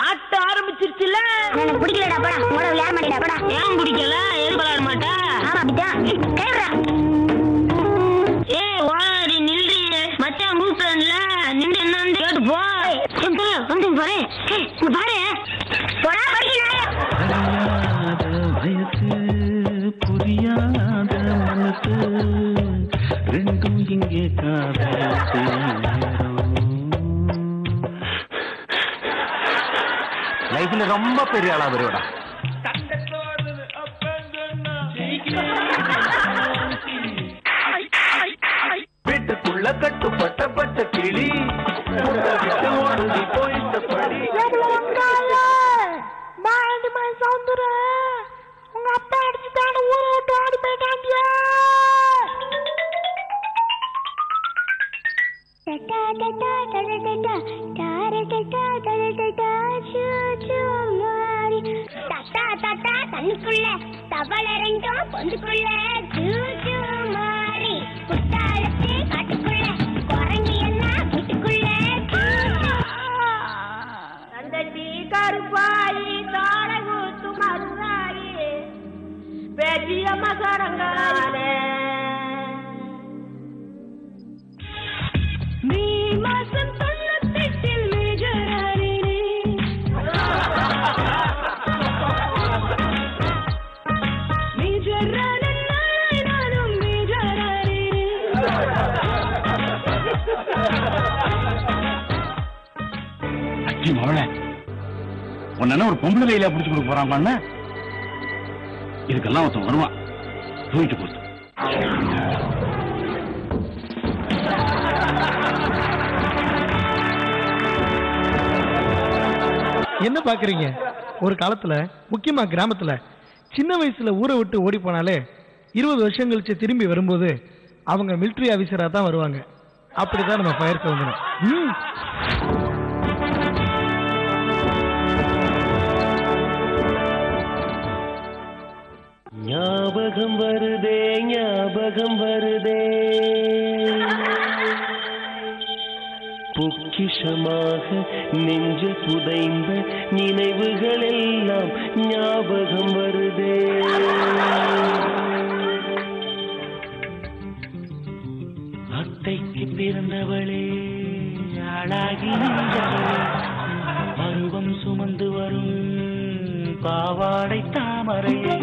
ஆட்டம் ஆரம்பிச்சிருச்சுல. எனக்கு பிடிக்கலடா போடா. உங்களோட விளையாட மாட்டேடா போடா. ஏன் பிடிக்கல? எது விளையாட மாட்டா? ஆமா அப்படிதான். கேளுடா. ஏய் வாடி நில்றீங்க. மச்சான் கூப்பிட்டேன்ல, நின்று என்னன்னு கேட்டு போ. வந்து பாரு. இங்க பாரு. போடா படிக்கிறாய். வயசு புரியாத மனசு ரெண்டும் இங்கே லைஃப்ல ரொம்ப பெரிய ஆளா வருவடா. வீட்டுக்குள்ள கட்டுப்பட்ட பச்சை கிளி ஓடுதி போயிட்ட படி. உங்க அப்பா அடிச்சுட்டான ஊரை விட்டு ஆடி போயிட்டாண்டியா. தண்ணிக்குள்ள தவளை ரெண்டும் பொந்துக்குள்ள மாறி குத்தாலத்து காட்டுக்குள்ள குரங்கு எல்லாம் வீட்டுக்குள்ள தந்தட்டி கருப்பாயி தாரகூத்து மருந்தாயி பேச்சிய மகரங்காலே நீ மாசம் தொண்ணூத்தெட்டில் மேஜரானே. உன்ன ஒரு பொம்பளை கையில பிடிச்சு கொடுக்க போறான். இதுக்கெல்லாம் ஒருத்தன் வருவான். தூக்கிட்டு போச்சு. என்ன பாக்குறீங்க? ஒரு காலத்துல முக்கியமா கிராமத்துல சின்ன வயசுல ஊரை விட்டு ஓடி போனாலே 20 வருஷம் கழிச்சு திரும்பி வரும்போது அவங்க மிலிட்டரி ஆபீசரா தான் வருவாங்க. அப்படிதான் நம்ம ஃபயர் கவுண்டர். ஞாபகம் வருதே ஞாபகம் வருதே பொக்கிஷமாக நெஞ்சில் புதைந்த நினைவுகள் எல்லாம் ஞாபகம் வருதே. அத்தைக்கு பிறந்தவளே ஆளாகி பருவம் சுமந்து வரும் பாவாடை தாமரையே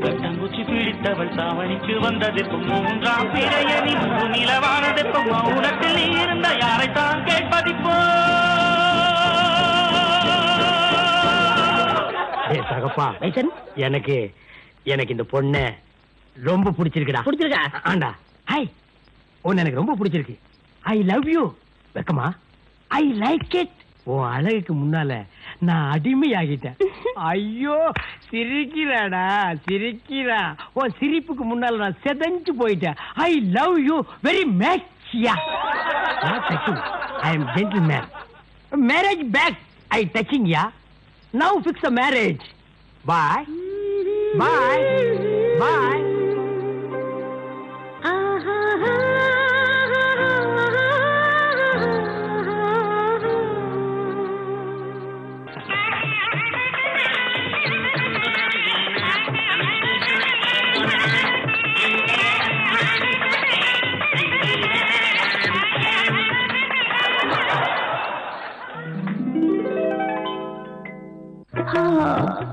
கட்டங்குச்சி பிடித்தவள் தாவணிக்கு வந்ததெப்பும் மூன்றாம் பிறையணி நிலவானதெப்பும் மௌனத்தில் இருந்த யாரைத்தான் கேட்பதிப்போ. தகப்பா எனக்கு எனக்கு இந்த பொண்ணு ரொம்ப பிடிச்சிருக்குடா. பிடிச்சிருக்கா? ஆண்டா. ஹாய், உன்னை எனக்கு ரொம்ப பிடிச்சிருக்கு. I love you. வெக்கமா? I like it. உன் அழகுக்கு முன்னால நான் அடிமையாகிட்டேன். ஐயோ சிரிக்கிறாடா சிரிக்கிறா. உன் சிரிப்புக்கு முன்னால நான் செதஞ்சு போயிட்டேன். I love you very much. I am gentleman. Marriage back I touching yeah. Now fix a marriage. Bye bye bye.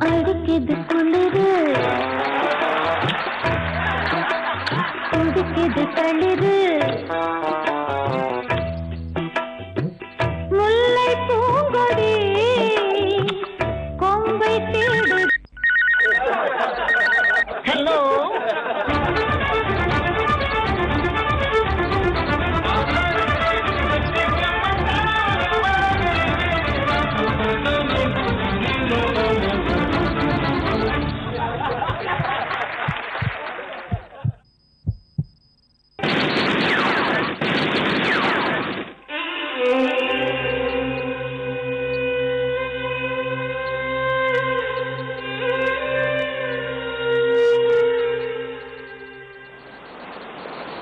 அடிக்குது குளிரு துடிக்குது தளிரு முல்லை பூங்கொடி கொம்பை தேடு. ஹலோ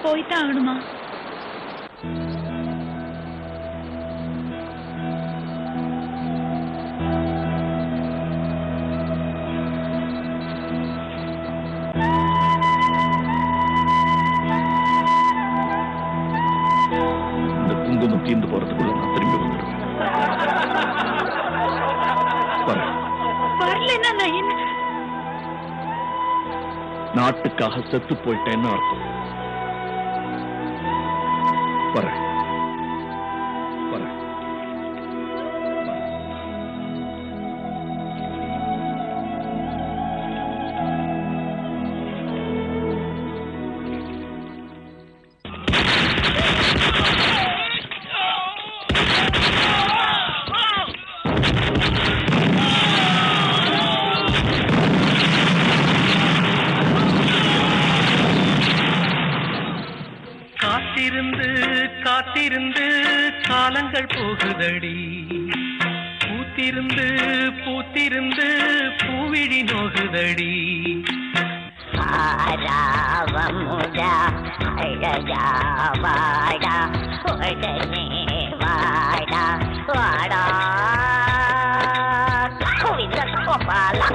போய்தான் ஆகணுமா? குங்குமம் தீர்ந்து போறதுக்குள்ள நான் திரும்பி வந்துடுவேன். நாட்டுக்காக செத்து போயிட்டேன்னு அர்த்தம். வரேன். காத்திருந்து காலங்கள் போகுதடி, பூத்திருந்து பூத்திருந்து பூவிழி நோகுதடி. ஆராவமுதா அழகா வாடா உடனே வாடா வாடா கோவிந்த கோபாலா.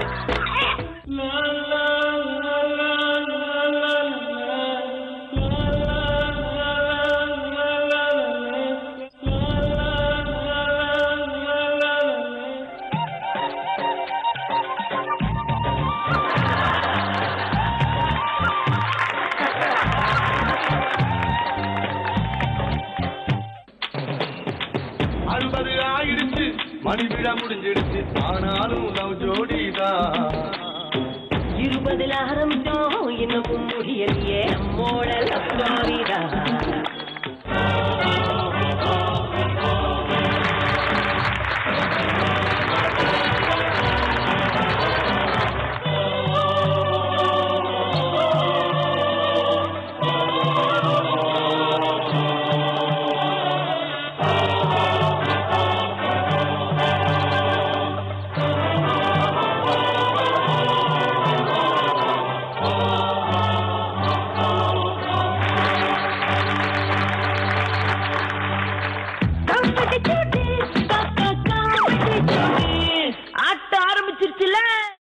மணி விழா முடிஞ்சிடுச்சு, ஆனாலும் லவ் ஜோடிதான். 20 ஆரம்பிச்சோம், இன்னமும் முடியலையே நம்மோட லவ் ஸ்டோரிதான்.